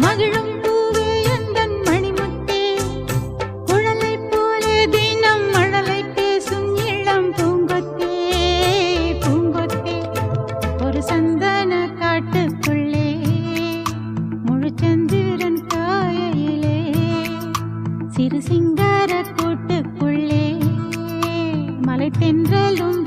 மகிழும் பூவே எந்தன் மணிமுத்தே குழலை போலே தினம் மழலை பேசும் இளம் பூங்கொத்தே பூங்கொத்தே ஒரு சந்தன காட்டுக்குள்ளே முழுச்சந்திரன் காயிலே சிறு சிங்கார கூட்டுக்குள்ளே மலை தென்றலும்